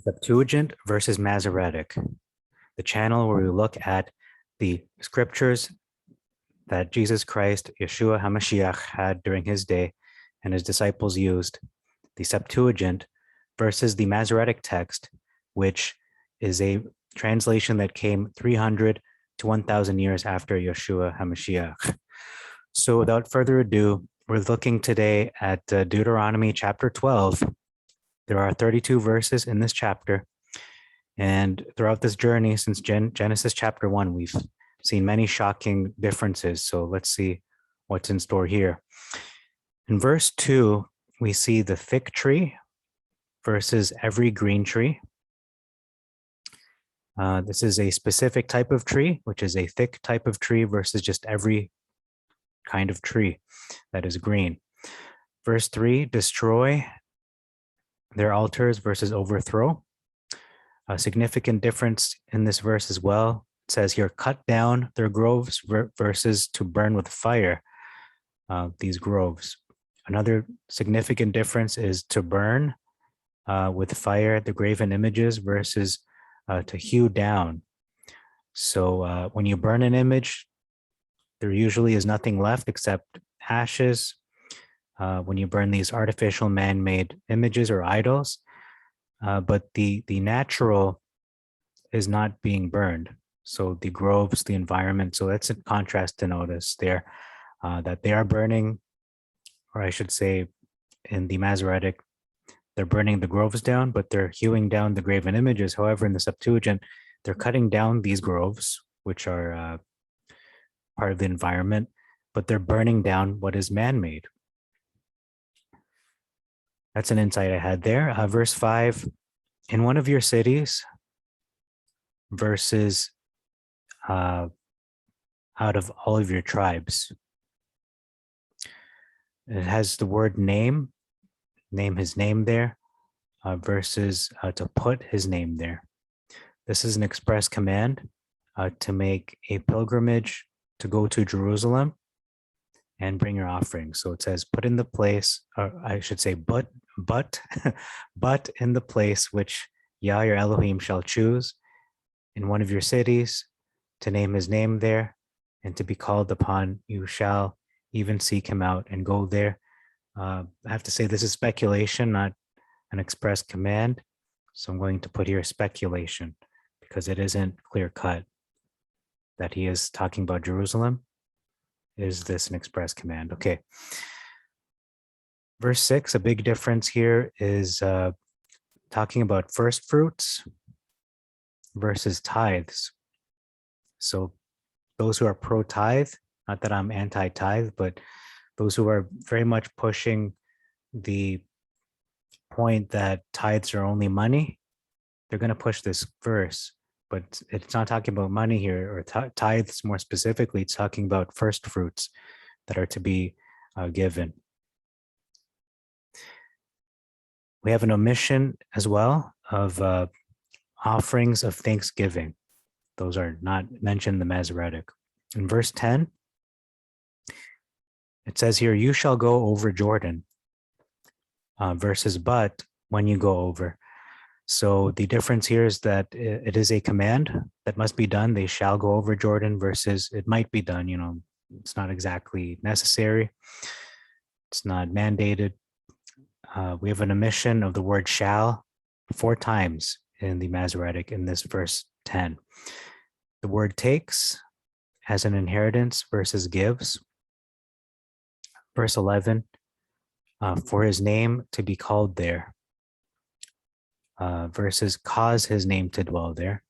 Septuagint versus Masoretic, the channel where we look at the scriptures that Jesus Christ, Yeshua HaMashiach, had during his day and his disciples used, the Septuagint versus the Masoretic text, which is a translation that came 300 to 1,000 years after Yeshua HaMashiach. So without further ado, we're looking today at Deuteronomy chapter 12. There are 32 verses in this chapter. And throughout this journey, since Genesis chapter 1, we've seen many shocking differences. So let's see what's in store here. In verse 2, we see the thick tree versus every green tree. This is a specific type of tree, which is a thick type of tree versus just every kind of tree that is green. Verse 3, destroy their altars versus overthrow. A significant difference in this verse as well. It says here, cut down their groves versus to burn with fire these groves. Another significant difference is to burn with fire the graven images versus to hew down. So when you burn an image, there usually is nothing left except ashes. When you burn these artificial man-made images or idols, but the natural is not being burned. So the groves, the environment, so that's a contrast to notice there, that they are burning, or I should say in the Masoretic, they're burning the groves down, but they're hewing down the graven images. However, in the Septuagint, they're cutting down these groves, which are part of the environment, but they're burning down what is man-made. That's an insight I had there. Verse 5, in one of your cities versus out of all of your tribes. It has the word name his name there, versus to put his name there. This is an express command to make a pilgrimage to go to Jerusalem and bring your offering. So it says, put in the place, or I should say, but in the place which Yah your Elohim shall choose in one of your cities to name his name there and to be called upon, you shall even seek him out and go there. I have to say this is speculation, not an express command. So I'm going to put here speculation because it isn't clear cut that he is talking about Jerusalem. Is this an express command? Okay. Verse 6, a big difference here is talking about first fruits versus tithes. So those who are pro-tithe, not that I'm anti-tithe, but those who are very much pushing the point that tithes are only money, they're going to push this verse. But it's not talking about money here, or tithes more specifically. It's talking about first fruits that are to be given. We have an omission as well of offerings of thanksgiving. Those are not mentioned in the Masoretic. In verse 10, it says here, you shall go over Jordan, versus but when you go over. So the difference here is that it is a command that must be done. They shall go over Jordan versus it might be done. It's not exactly necessary. It's not mandated. We have an omission of the word shall 4 times in the Masoretic in this verse 10. The word takes as an inheritance versus gives. Verse 11, for his name to be called there. Versus cause his name to dwell there.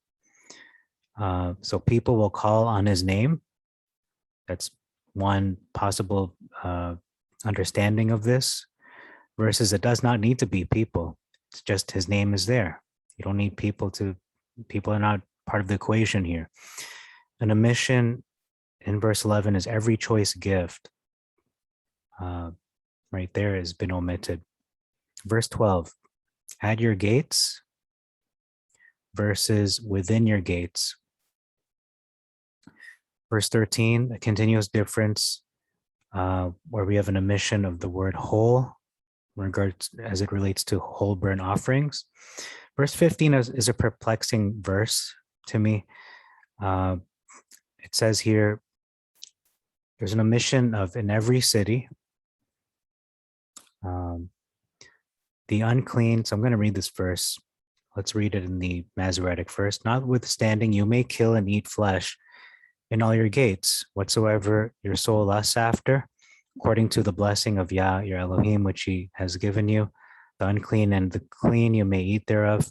So people will call on his name. That's one possible understanding of this. Versus it does not need to be people. It's just his name is there. You don't need people are not part of the equation here. An omission in verse 11 is every choice gift. Right there has been omitted. Verse 12, at your gates versus within your gates. Verse 13, a continuous difference where we have an omission of the word whole regards as it relates to whole burnt offerings. Verse 15 is a perplexing verse to me. It says here, there's an omission of in every city. The unclean, so I'm going to read this verse. Let's read it in the Masoretic first. Notwithstanding, you may kill and eat flesh in all your gates, whatsoever your soul lusts after, according to the blessing of Yah, your Elohim, which he has given you. The unclean and the clean you may eat thereof,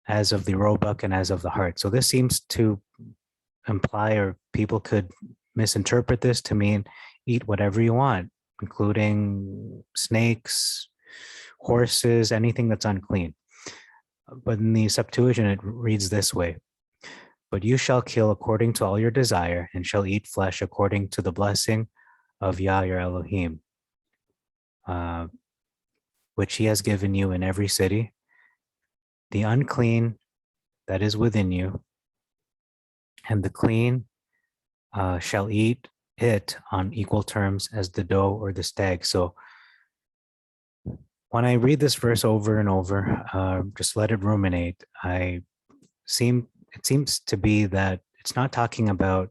as of the roebuck and as of the hart. So this seems to imply, or people could misinterpret this to mean eat whatever you want, including snakes, horses, anything that's unclean. But in the Septuagint, it reads this way: but you shall kill according to all your desire, and shall eat flesh according to the blessing of Yah your Elohim, which he has given you in every city. The unclean that is within you, and the clean shall eat it on equal terms as the doe or the stag. So when I read this verse over and over, just let it ruminate. It seems to be that it's not talking about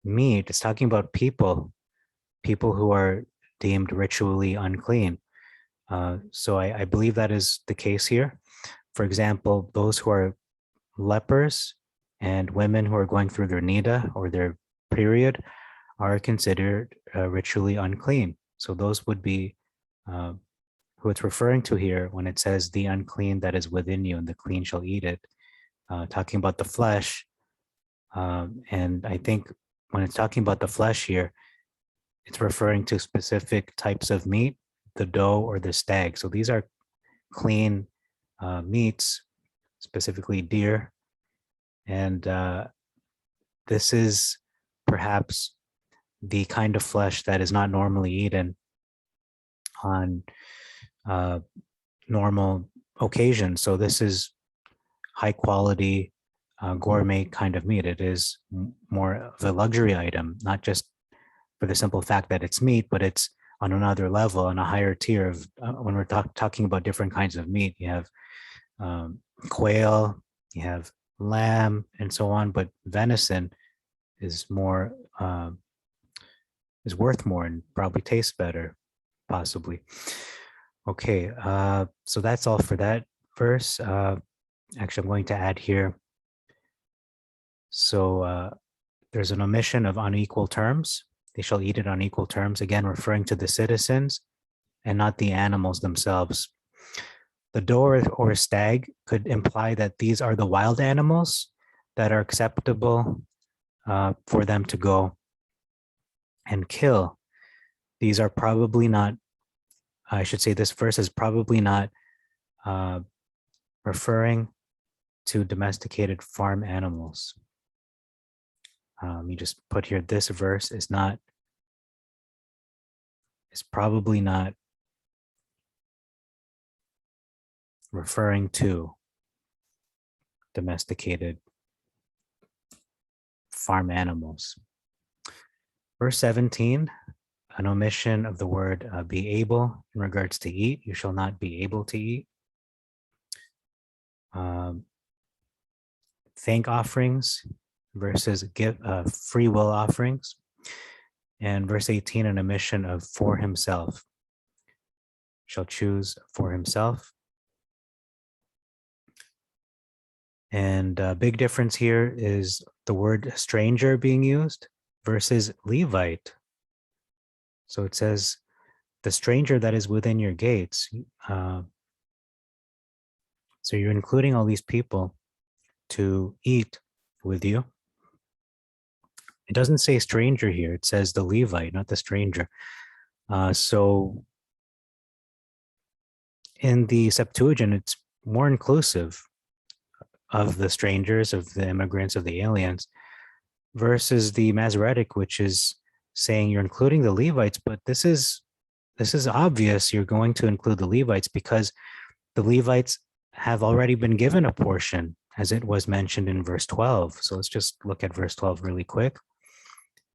meat, it's talking about people who are deemed ritually unclean. So I believe that is the case here. For example, those who are lepers and women who are going through their nida or their period are considered ritually unclean. So those would be who it's referring to here when it says the unclean that is within you and the clean shall eat it, talking about the flesh. And I think when it's talking about the flesh here, it's referring to specific types of meat, the doe or the stag. So these are clean meats, specifically deer. And this is perhaps the kind of flesh that is not normally eaten on normal occasions. So this is high quality gourmet kind of meat. It is more of a luxury item, not just for the simple fact that it's meat, but it's on another level, on a higher tier of when we're talking about different kinds of meat. You have quail, you have lamb, and so on. But venison is more is worth more and probably tastes better, possibly. Okay, so that's all for that verse. Actually, I'm going to add here. So there's an omission of unequal terms. They shall eat it on equal terms, again, referring to the citizens and not the animals themselves. The doe or stag could imply that these are the wild animals that are acceptable for them to go and kill. These are probably not, I should say this verse is probably not referring to domesticated farm animals. Let me just put here, this verse is probably not referring to domesticated farm animals. Verse 17, an omission of the word be able in regards to eat. You shall not be able to eat. Thank offerings versus give free will offerings. And verse 18, an omission of for himself. Shall choose for himself. And a big difference here is the word stranger being used versus Levite. So it says the stranger that is within your gates. So you're including all these people to eat with you. It doesn't say stranger here. It says the Levite, not the stranger. So in the Septuagint, it's more inclusive of the strangers, of the immigrants, of the aliens, versus the Masoretic, which is saying you're including the Levites, but this is obvious. You're going to include the Levites because the Levites have already been given a portion, as it was mentioned in verse 12. So let's just look at verse 12 really quick.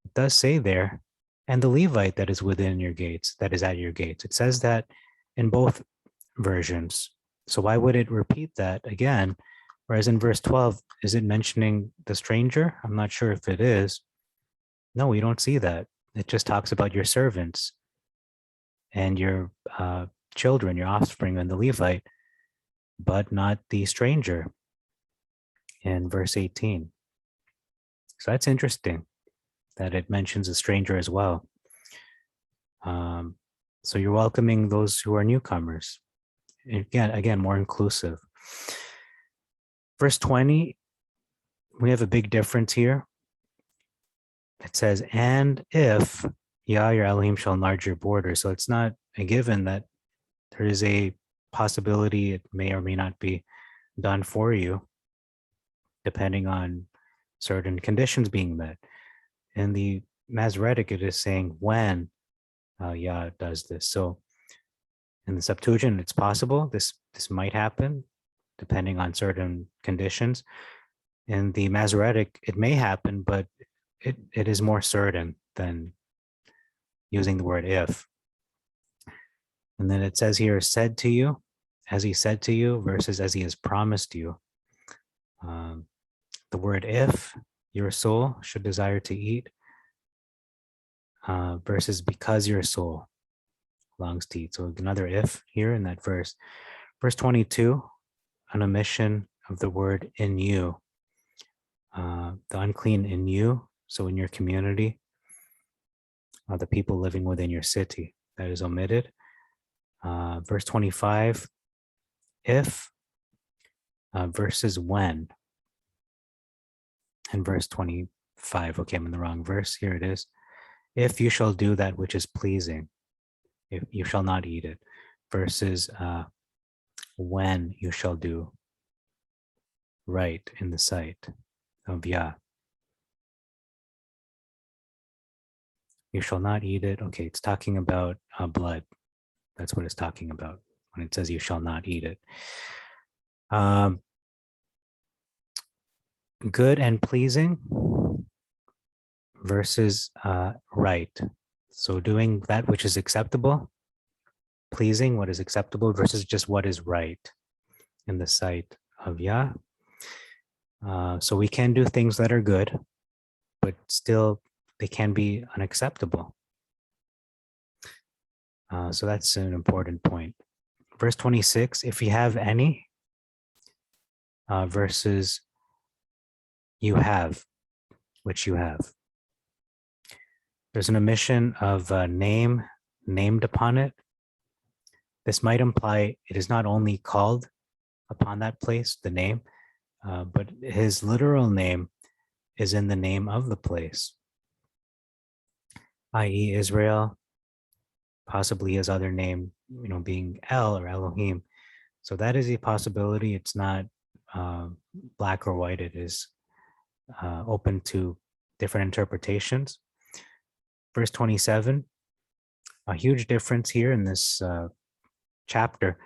It does say there, and the Levite that is within your gates, that is at your gates. It says that in both versions. So why would it repeat that again? Whereas in verse 12, is it mentioning the stranger? I'm not sure if it is. No, we don't see that. It just talks about your servants and your children, your offspring, and the Levite, but not the stranger in verse 18. So that's interesting that it mentions a stranger as well. So you're welcoming those who are newcomers. Again, more inclusive. Verse 20, we have a big difference here. It says, and if Yah, your Elohim, shall enlarge your border. So it's not a given that there is a possibility it may or may not be done for you, depending on certain conditions being met. In the Masoretic, it is saying when Yah does this. So in the Septuagint, it's possible this might happen, depending on certain conditions. In the Masoretic, it may happen, but it is more certain than using the word if. And then it says here, said to you, as he said to you, versus as he has promised you. The word if your soul should desire to eat, versus because your soul longs to eat. So another if here in that verse. Verse 22, an omission of the word in you. The unclean in you, so in your community, the people living within your city, that is omitted. Verse 25, if versus when. And verse 25, okay, I'm in the wrong verse. Here it is. If you shall do that which is pleasing, if you shall not eat it, versus when you shall do right in the sight of Yah. You shall not eat it. Okay, it's talking about blood. That's what it's talking about when it says you shall not eat it. Good and pleasing versus right. So doing that which is acceptable, pleasing, what is acceptable, versus just what is right in the sight of Yah. So we can do things that are good, but still they can be unacceptable. So that's an important point. Verse 26, if you have any, versus you have, which you have. There's an omission of name named upon it. This might imply it is not only called upon that place, the name, but his literal name is in the name of the place, i.e. Israel, possibly his other name, being El or Elohim. So that is a possibility. It's not black or white. It is open to different interpretations. Verse 27, a huge difference here in this chapter.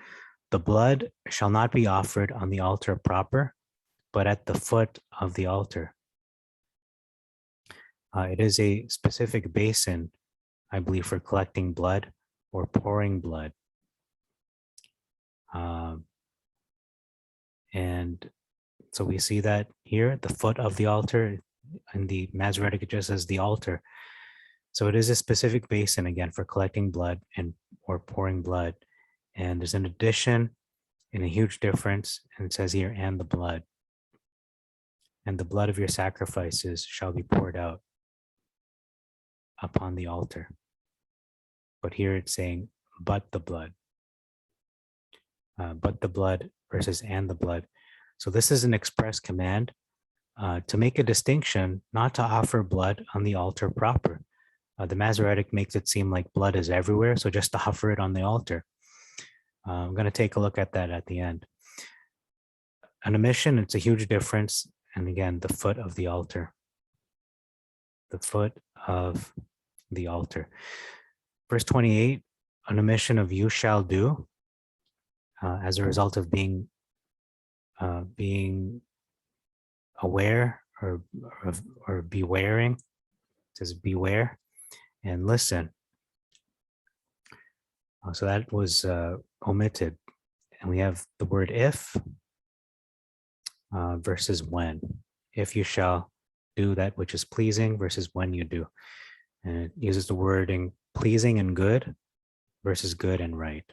The blood shall not be offered on the altar proper, but at the foot of the altar. It is a specific basin, I believe, for collecting blood or pouring blood. And so we see that here, the foot of the altar, and the Masoretic it just says the altar. So it is a specific basin, again, for collecting blood and or pouring blood. And there's an addition and a huge difference, and it says here, and the blood. And the blood of your sacrifices shall be poured out upon the altar. But here it's saying, but the blood. But the blood versus and the blood. So this is an express command to make a distinction, not to offer blood on the altar proper. The Masoretic makes it seem like blood is everywhere, so just to offer it on the altar. I'm going to take a look at that at the end. An omission, it's a huge difference. And again, the foot of the altar. The foot of the altar. Verse 28, an omission of you shall do as a result of being aware or bewaring. It says beware and listen. So that was omitted. And we have the word if versus when. If you shall do that which is pleasing versus when you do. And it uses the wording pleasing and good versus good and right.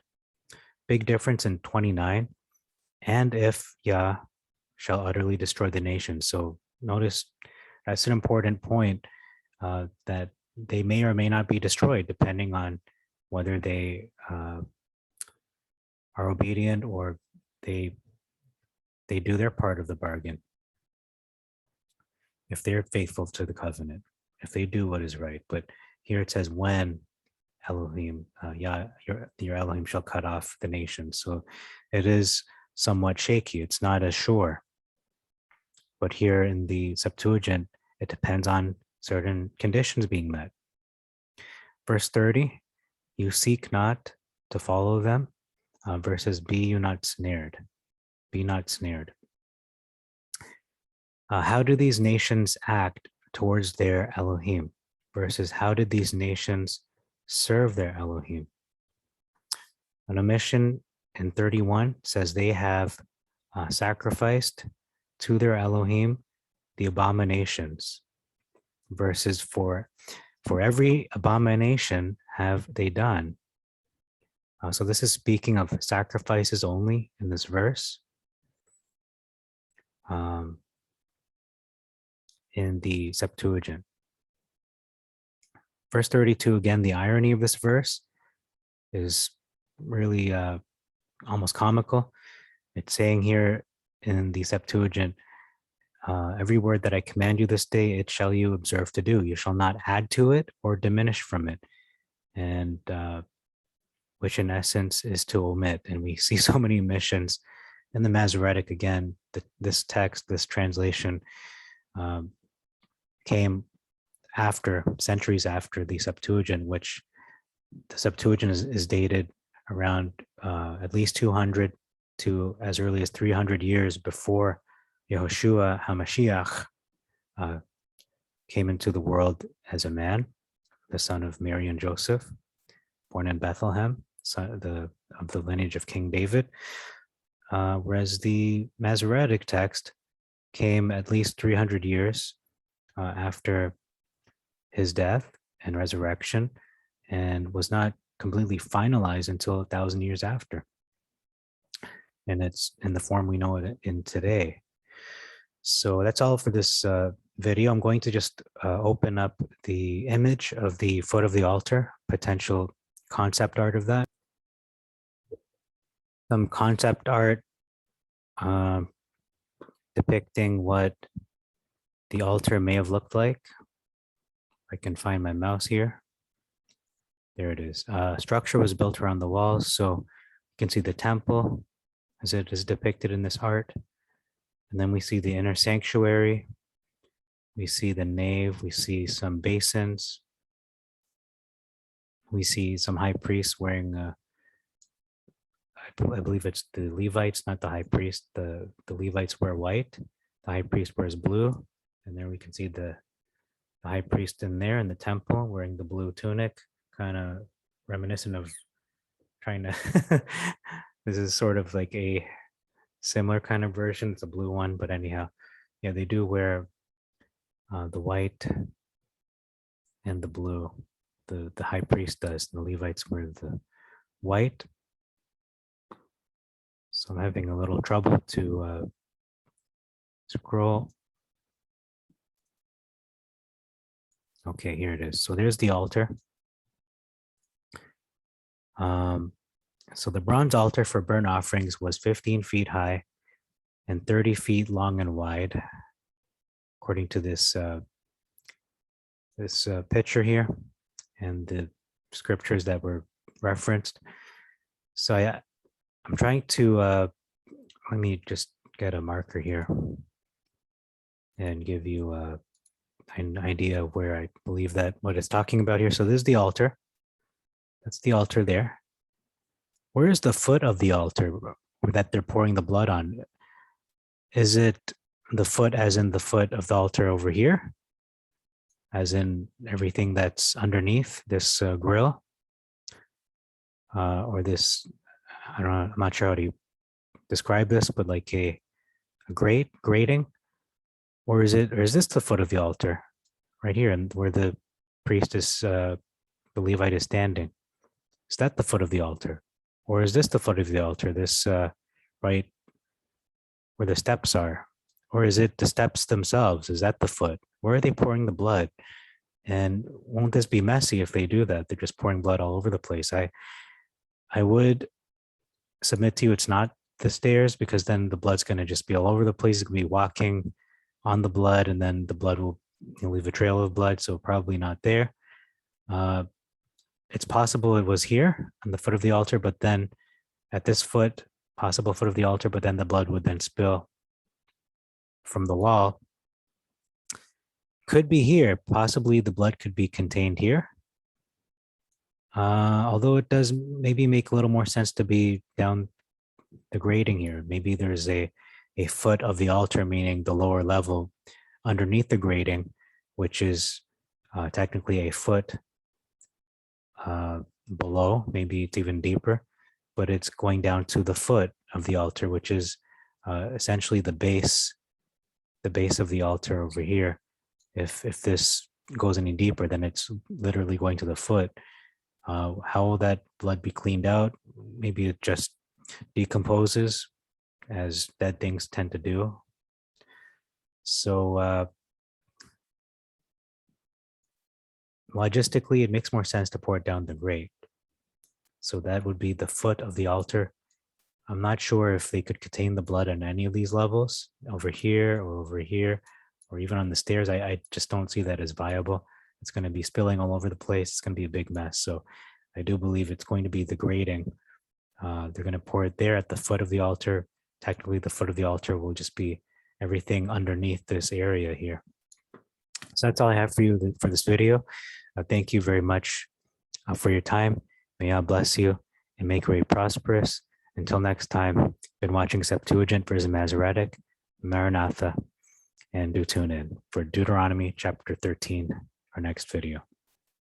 Big difference in 29. And if Yah shall utterly destroy the nation. So notice that's an important point, that they may or may not be destroyed depending on whether they are obedient or they do their part of the bargain. If they're faithful to the covenant, if they do what is right. But here it says when Elohim, your Elohim shall cut off the nation. So it is somewhat shaky. It's not as sure. But here in the Septuagint, it depends on certain conditions being met. Verse 30, you seek not to follow them, versus be you not snared. Be not snared. How do these nations act towards their Elohim versus how did these nations serve their Elohim? An omission in 31 says they have sacrificed to their Elohim the abominations, versus for every abomination have they done. So this is speaking of sacrifices only in this verse. In the Septuagint. Verse 32, again, the irony of this verse is really almost comical. It's saying here in the Septuagint, every word that I command you this day, it shall you observe to do. You shall not add to it or diminish from it. And which in essence is to omit. And we see so many omissions in the Masoretic. Again, this text, this translation came after, centuries after the Septuagint, which the Septuagint is dated around at least 200 to as early as 300 years before Yehoshua HaMashiach came into the world as a man, the son of Mary and Joseph, born in Bethlehem, of the lineage of King David, whereas the Masoretic text came at least 300 years after his death and resurrection, and was not completely finalized until 1,000 years after. And it's in the form we know it in today. So that's all for this video. I'm going to just open up the image of the foot of the altar, potential concept art of that. Some concept art depicting what the altar may have looked like. I can find my mouse here. There it is. Structure was built around the walls, so you can see the temple as it is depicted in this art. And then we see the inner sanctuary. We see the nave. We see some basins. We see some high priests wearing, I believe it's the Levites, not the high priest. The Levites wear white. The high priest wears blue. And there we can see the high priest in there in the temple wearing the blue tunic, kind of reminiscent of trying to, this is sort of like a similar kind of version. It's a blue one, but anyhow, yeah, they do wear the white and the blue. The high priest does. The Levites wear the white. So I'm having a little trouble to scroll. Okay, here it is. So there's the altar. So the bronze altar for burnt offerings was 15 feet high and 30 feet long and wide, according to this picture here and the scriptures that were referenced. So I'm trying to, let me just get a marker here and give you an idea of where I believe that what it's talking about here. So this is the altar. That's the altar there. Where is the foot of the altar that they're pouring the blood on? Is it the foot as in the foot of the altar over here? As in everything that's underneath this grill? or this, I don't know, I'm not sure how to describe this, but like a grating, or is this the foot of the altar right here, and where the priest is, the Levite is standing? Is that the foot of the altar, or is this the foot of the altar? This right where the steps are, or is it the steps themselves? Is that the foot? Where are they pouring the blood? And won't this be messy if they do that? They're just pouring blood all over the place. I would submit to you it's not the stairs, because then the blood's going to just be all over the place. It's going to be walking on the blood, and then the blood will leave a trail of blood. So probably not there. It's possible it was here on the foot of the altar, but then at this foot, possible foot of the altar, but then the blood would then spill from the wall. Could be here. Possibly the blood could be contained here. Although it does maybe make a little more sense to be down the grating here. Maybe there's a foot of the altar, meaning the lower level underneath the grating, which is technically a foot below. Maybe it's even deeper, but it's going down to the foot of the altar, which is essentially the base of the altar over here. If this goes any deeper, then it's literally going to the foot. How will that blood be cleaned out? Maybe it just decomposes, as dead things tend to do. So logistically, it makes more sense to pour it down the grate. So that would be the foot of the altar. I'm not sure if they could contain the blood on any of these levels, over here, or even on the stairs. I just don't see that as viable. It's going to be spilling all over the place. It's going to be a big mess. So I do believe it's going to be the grating. They're going to pour it there at the foot of the altar. Technically, the foot of the altar will just be everything underneath this area here. So that's all I have for you for this video. Thank you very much for your time. May God bless you and make your way prosperous. Until next time, been watching Septuagint versus Masoretic, Maranatha, and do tune in for Deuteronomy chapter 13, our next video.